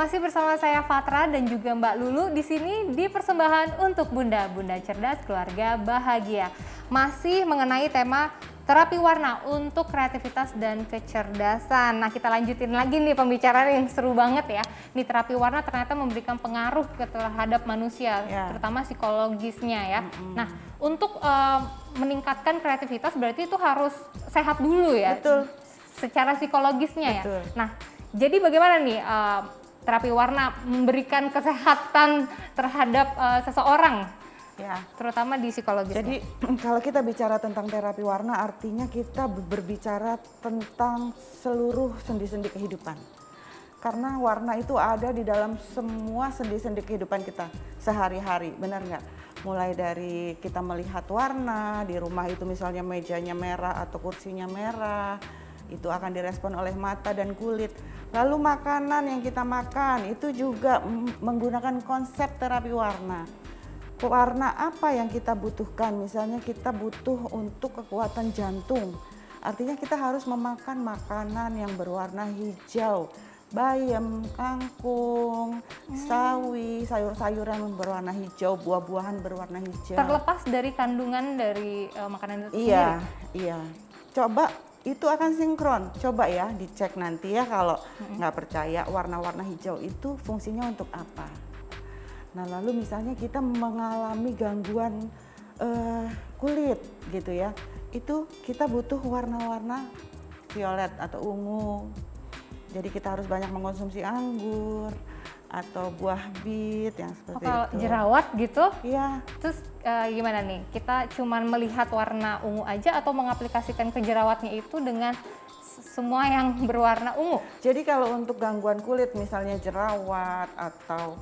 Masih bersama saya Fatra dan juga Mbak Lulu di sini di persembahan untuk Bunda Cerdas Keluarga Bahagia. Masih mengenai tema terapi warna untuk kreativitas dan kecerdasan. Nah, kita lanjutin lagi nih pembicaraan yang seru banget ya. Nih, terapi warna ternyata memberikan pengaruh terhadap manusia, terutama psikologisnya ya. Nah, untuk meningkatkan kreativitas berarti itu harus sehat dulu ya. Betul. Secara psikologisnya Betul. ya. Nah, jadi bagaimana nih terapi warna memberikan kesehatan terhadap seseorang, Ya. terutama di psikologis. Jadi kalau kita bicara tentang terapi warna, artinya kita berbicara tentang seluruh sendi-sendi kehidupan. Karena warna itu ada di dalam semua sendi-sendi kehidupan kita sehari-hari, benar nggak? Mulai dari kita melihat warna di rumah itu, misalnya mejanya merah atau kursinya merah, itu akan direspon oleh mata dan kulit. Lalu makanan yang kita makan itu juga menggunakan konsep terapi warna. Warna apa yang kita butuhkan? Misalnya kita butuh untuk kekuatan jantung. Artinya kita harus memakan makanan yang berwarna hijau. Bayam, kangkung, sawi, sayur-sayuran berwarna hijau, buah-buahan berwarna hijau. Terlepas dari kandungan dari makanan itu Iya, sendiri? iya. Coba itu akan sinkron. Coba ya dicek nanti ya kalau nggak percaya warna-warna hijau itu fungsinya untuk apa. Nah, lalu misalnya kita mengalami gangguan kulit gitu ya, itu kita butuh warna-warna violet atau ungu. Jadi kita harus banyak mengkonsumsi anggur atau buah bit yang seperti Kalau itu. jerawat gitu, Iya. terus gimana nih? Kita cuman melihat warna ungu aja atau mengaplikasikan ke jerawatnya itu dengan semua yang berwarna ungu? Jadi kalau untuk gangguan kulit, misalnya jerawat atau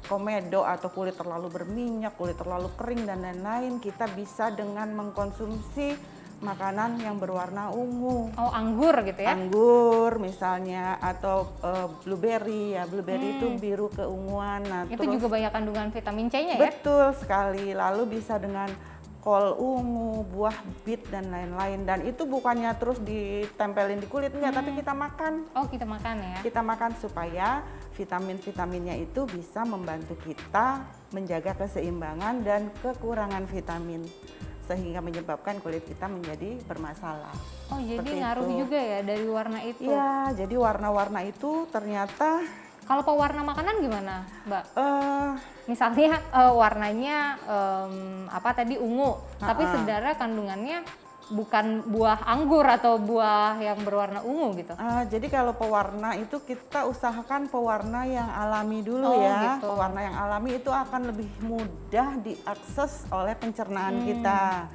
komedo atau kulit terlalu berminyak, kulit terlalu kering dan lain-lain, kita bisa dengan mengkonsumsi makanan yang berwarna ungu. Oh, anggur gitu ya? Anggur misalnya atau blueberry ya, blueberry itu biru keunguan. Nah, Itu terus, juga banyak kandungan vitamin C-nya ya? betul sekali. Lalu bisa dengan kol ungu, buah bit dan lain-lain. Dan itu bukannya terus ditempelin di kulit enggak, tapi kita makan. Oh, kita makan ya? Kita makan supaya vitamin-vitaminnya itu bisa membantu kita menjaga keseimbangan dan kekurangan vitamin, sehingga menyebabkan kulit kita menjadi bermasalah. Oh, jadi Seperti ngaruh itu. juga ya dari warna itu? Iya, jadi warna-warna itu ternyata Kalau pewarna makanan gimana, Mbak? eh Misalnya warnanya apa tadi ungu, tapi sebenarnya kandungannya bukan buah anggur atau buah yang berwarna ungu gitu. jadi kalau pewarna itu kita usahakan pewarna yang alami dulu Oh, ya. gitu. Pewarna yang alami itu akan lebih mudah diakses oleh pencernaan kita,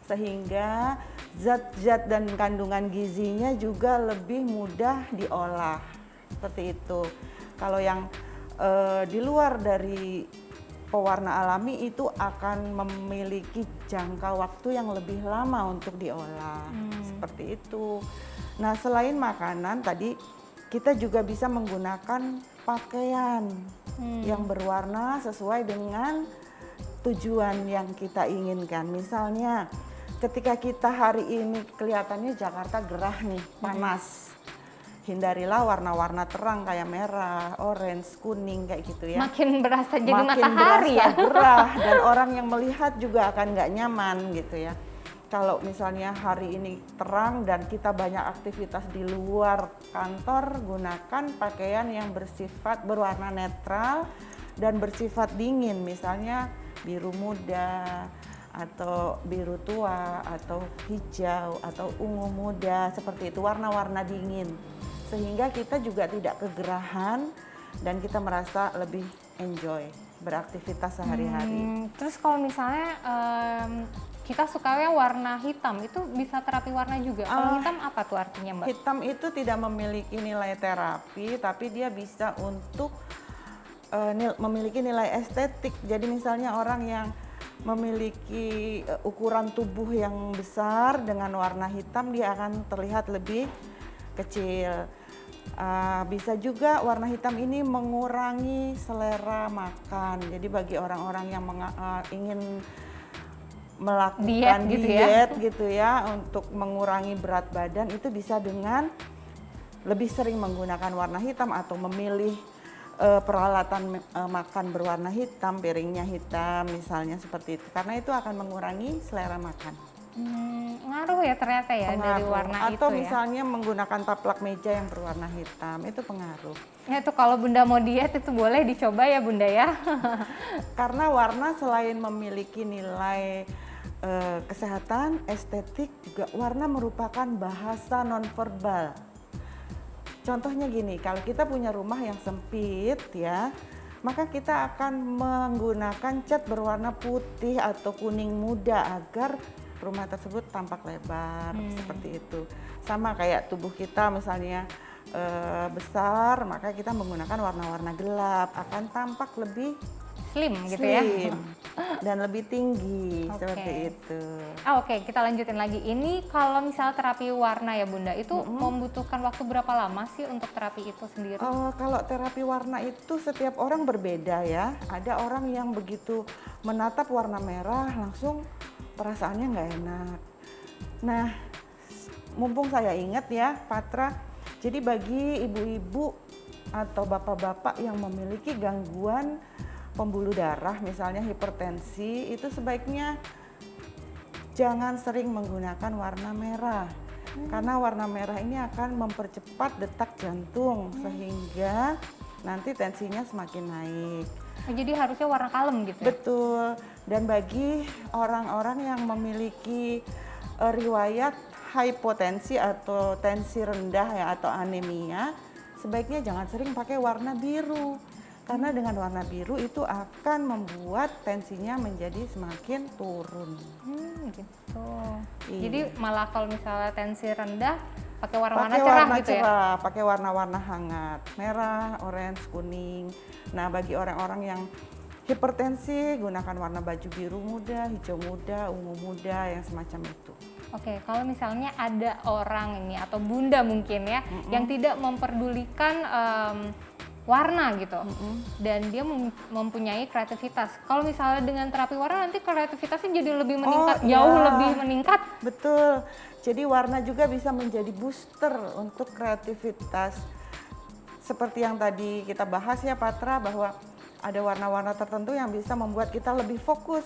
sehingga zat-zat dan kandungan gizinya juga lebih mudah diolah. Seperti itu. Kalau yang di luar dari pewarna alami itu akan memiliki jangka waktu yang lebih lama untuk diolah. Seperti itu. Nah, selain makanan tadi kita juga bisa menggunakan pakaian yang berwarna sesuai dengan tujuan yang kita inginkan. Misalnya ketika kita hari ini kelihatannya Jakarta gerah nih, panas. Hindarilah warna-warna terang kayak merah, orange, kuning kayak gitu ya. Makin berasa jadi Makin matahari berasa ya. gerah dan orang yang melihat juga akan nggak nyaman gitu ya. Kalau misalnya hari ini terang dan kita banyak aktivitas di luar kantor, gunakan pakaian yang bersifat berwarna netral dan bersifat dingin, misalnya biru muda atau biru tua atau hijau atau ungu muda, seperti itu, warna-warna dingin. Sehingga kita juga tidak kegerahan dan kita merasa lebih enjoy beraktivitas sehari-hari. Terus kalau misalnya kita sukanya warna hitam, itu bisa terapi warna juga. Kalau hitam apa tuh artinya, Mbak? Hitam itu tidak memiliki nilai terapi, tapi dia bisa untuk memiliki nilai estetik. Jadi misalnya orang yang memiliki ukuran tubuh yang besar dengan warna hitam, dia akan terlihat lebih kecil. Bisa juga warna hitam ini mengurangi selera makan. Jadi bagi orang-orang yang ingin melakukan diet gitu ya untuk mengurangi berat badan, itu bisa dengan lebih sering menggunakan warna hitam atau memilih peralatan makan berwarna hitam, piringnya hitam misalnya seperti itu, karena itu akan mengurangi selera makan. Ngaruh ya ternyata ya dari Pengaruh. warna Atau itu ya. misalnya menggunakan taplak meja yang berwarna hitam, itu pengaruh. Ya itu kalau Bunda mau diet itu boleh dicoba ya Bunda ya. Karena warna selain memiliki nilai kesehatan, estetik, juga warna merupakan bahasa nonverbal. Contohnya gini, kalau kita punya rumah yang sempit ya, maka kita akan menggunakan cat berwarna putih atau kuning muda agar rumah tersebut tampak lebar, seperti itu. Sama kayak tubuh kita misalnya besar, maka kita menggunakan warna-warna gelap akan tampak lebih Slim gitu ya. dan lebih tinggi, Oke. seperti itu. Oke, kita lanjutin lagi. Ini kalau misal terapi warna ya Bunda, itu membutuhkan waktu berapa lama sih untuk terapi itu sendiri? Kalau terapi warna itu setiap orang berbeda ya. Ada orang yang begitu menatap warna merah langsung perasaannya nggak enak. Nah, mumpung saya ingat ya, Patra, jadi bagi ibu-ibu atau bapak-bapak yang memiliki gangguan pembuluh darah, misalnya hipertensi, itu sebaiknya jangan sering menggunakan warna merah. Karena warna merah ini akan mempercepat detak jantung sehingga nanti tensinya semakin naik. Jadi harusnya warna kalem gitu ya? Betul. Dan bagi orang-orang yang memiliki riwayat hipotensi atau tensi rendah ya atau anemia, sebaiknya jangan sering pakai warna biru. Karena dengan warna biru itu akan membuat tensinya menjadi semakin turun. Gitu. Iya. Jadi malah kalau misalnya tensi rendah pakai warna-warna Pakai cerah warna gitu ya? cerah, pakai warna-warna hangat, merah, orange, kuning. Nah, bagi orang-orang yang hipertensi, gunakan warna baju biru muda, hijau muda, ungu muda, yang semacam itu. Oke, kalau misalnya ada orang ini atau Bunda mungkin ya yang tidak memperdulikan warna gitu dan dia mempunyai kreativitas. Kalau misalnya dengan terapi warna nanti kreativitasnya jadi lebih meningkat, jauh iya. lebih meningkat. Betul. Jadi warna juga bisa menjadi booster untuk kreativitas. Seperti yang tadi kita bahas ya Patra, bahwa ada warna-warna tertentu yang bisa membuat kita lebih fokus.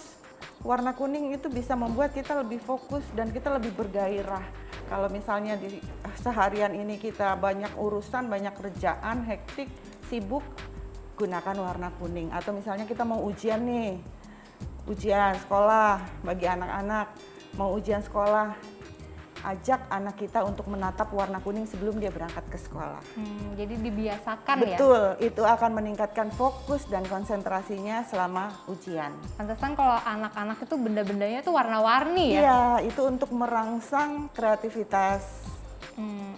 Warna kuning itu bisa membuat kita lebih fokus dan kita lebih bergairah. Kalau misalnya di seharian ini kita banyak urusan, banyak kerjaan, hektik, sibuk, gunakan warna kuning. Atau misalnya kita mau ujian nih, ujian sekolah bagi anak-anak, mau ujian sekolah, ajak anak kita untuk menatap warna kuning sebelum dia berangkat ke sekolah. Jadi dibiasakan ya. Betul, itu akan meningkatkan fokus dan konsentrasinya selama ujian. Pantesan kalau anak-anak itu benda-bendanya tuh warna-warni ya. Iya, itu untuk merangsang kreativitas.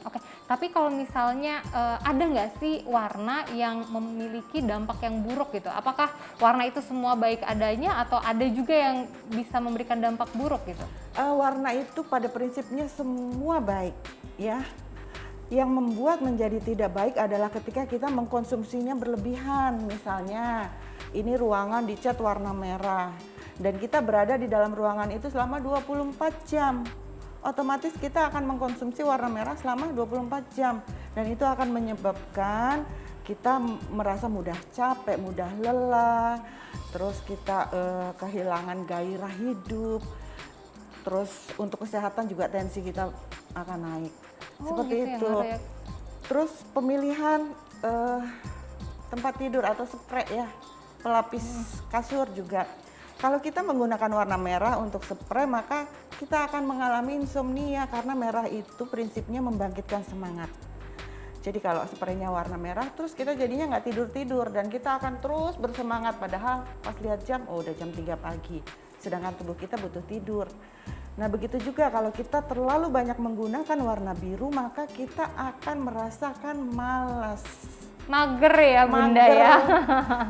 Oke. Tapi kalau misalnya ada nggak sih warna yang memiliki dampak yang buruk gitu? Apakah warna itu semua baik adanya atau ada juga yang bisa memberikan dampak buruk gitu? Warna itu pada prinsipnya semua baik, ya. Yang membuat menjadi tidak baik adalah ketika kita mengkonsumsinya berlebihan. Misalnya, ini ruangan dicat warna merah dan kita berada di dalam ruangan itu selama 24 jam. Otomatis kita akan mengkonsumsi warna merah selama 24 jam dan itu akan menyebabkan kita merasa mudah capek, mudah lelah, terus kita kehilangan gairah hidup, terus untuk kesehatan juga tensi kita akan naik. Seperti gitu itu. Ya. Terus pemilihan tempat tidur atau spray ya, pelapis kasur juga. Kalau kita menggunakan warna merah untuk spray, maka kita akan mengalami insomnia karena merah itu prinsipnya membangkitkan semangat. Jadi kalau spraynya warna merah, terus kita jadinya nggak tidur-tidur dan kita akan terus bersemangat. Padahal pas lihat jam, oh udah jam 3 pagi. Sedangkan tubuh kita butuh tidur. Nah begitu juga kalau kita terlalu banyak menggunakan warna biru, maka kita akan merasakan malas. Mager ya Bunda Mager. ya.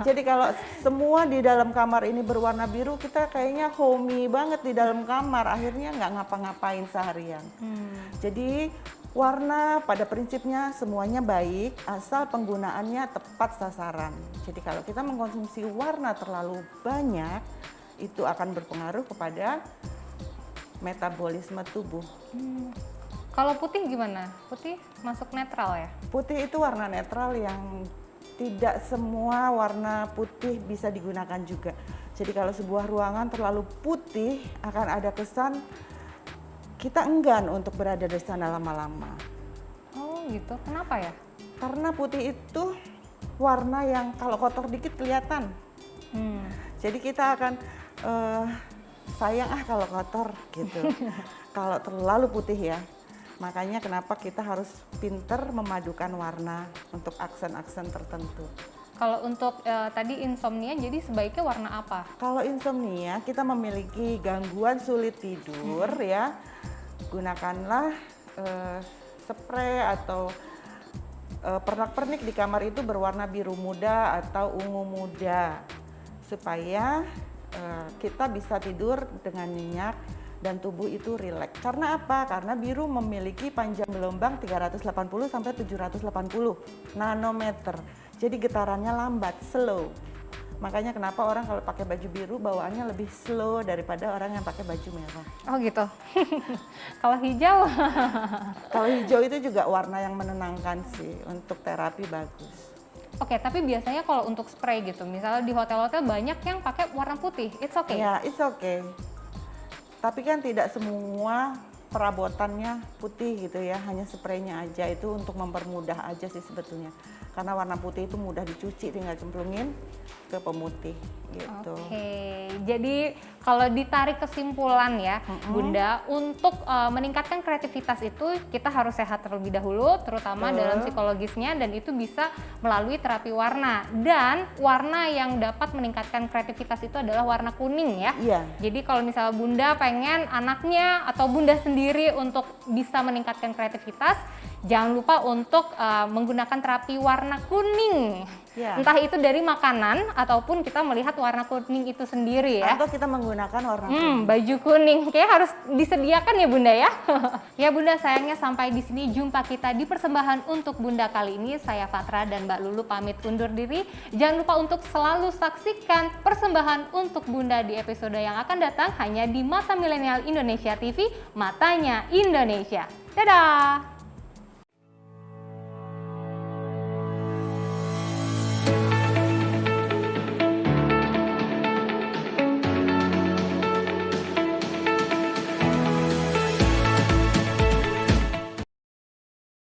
Jadi kalau semua di dalam kamar ini berwarna biru, kita kayaknya homey banget di dalam kamar. Akhirnya nggak ngapa-ngapain seharian. Jadi warna pada prinsipnya semuanya baik, asal penggunaannya tepat sasaran. Jadi kalau kita mengkonsumsi warna terlalu banyak, itu akan berpengaruh kepada metabolisme tubuh. Kalau putih gimana? Putih masuk netral ya? Putih itu warna netral yang tidak semua warna putih bisa digunakan juga. Jadi kalau sebuah ruangan terlalu putih akan ada kesan kita enggan untuk berada di sana lama-lama. Oh gitu, kenapa ya? Karena putih itu warna yang kalau kotor dikit kelihatan. Jadi kita akan sayang kalau kotor gitu. Kalau terlalu putih ya. Makanya kenapa kita harus pinter memadukan warna untuk aksen-aksen tertentu. Kalau untuk tadi insomnia, jadi sebaiknya warna apa? Kalau insomnia, kita memiliki gangguan sulit tidur ya, gunakanlah spray atau pernak-pernik di kamar itu berwarna biru muda atau ungu muda supaya kita bisa tidur dengan nyenyak dan tubuh itu rileks. Karena apa? Karena biru memiliki panjang gelombang 380 sampai 780 nanometer. Jadi getarannya lambat, slow. Makanya kenapa orang kalau pakai baju biru bawaannya lebih slow daripada orang yang pakai baju merah. Oh gitu. Kalau hijau? Kalau hijau itu juga warna yang menenangkan sih, untuk terapi bagus. Oke, tapi biasanya kalau untuk spray gitu, misalnya di hotel-hotel banyak yang pakai warna putih, it's okay? Ya, it's okay. Tapi kan tidak semua perabotannya putih gitu ya, hanya spraynya aja, itu untuk mempermudah aja sih sebetulnya. Karena warna putih itu mudah dicuci, tinggal cemplungin ke pemutih gitu. Oke, jadi kalau ditarik kesimpulan ya Bunda, untuk meningkatkan kreativitas itu kita harus sehat terlebih dahulu, terutama dalam psikologisnya, dan itu bisa melalui terapi warna. Dan warna yang dapat meningkatkan kreativitas itu adalah warna kuning ya. Iya. Jadi kalau misalnya Bunda pengen anaknya atau Bunda sendiri untuk bisa meningkatkan kreativitas, jangan lupa untuk menggunakan terapi warna kuning. Ya. Entah itu dari makanan ataupun kita melihat warna kuning itu sendiri ya. Atau kita menggunakan warna kuning. Baju kuning kayak harus disediakan ya Bunda ya. Ya Bunda, sayangnya sampai di sini jumpa kita di persembahan untuk Bunda kali ini. Saya Fatra dan Mbak Lulu pamit undur diri. Jangan lupa untuk selalu saksikan persembahan untuk Bunda di episode yang akan datang hanya di Mata Milenial Indonesia TV, Matanya Indonesia. Dadah.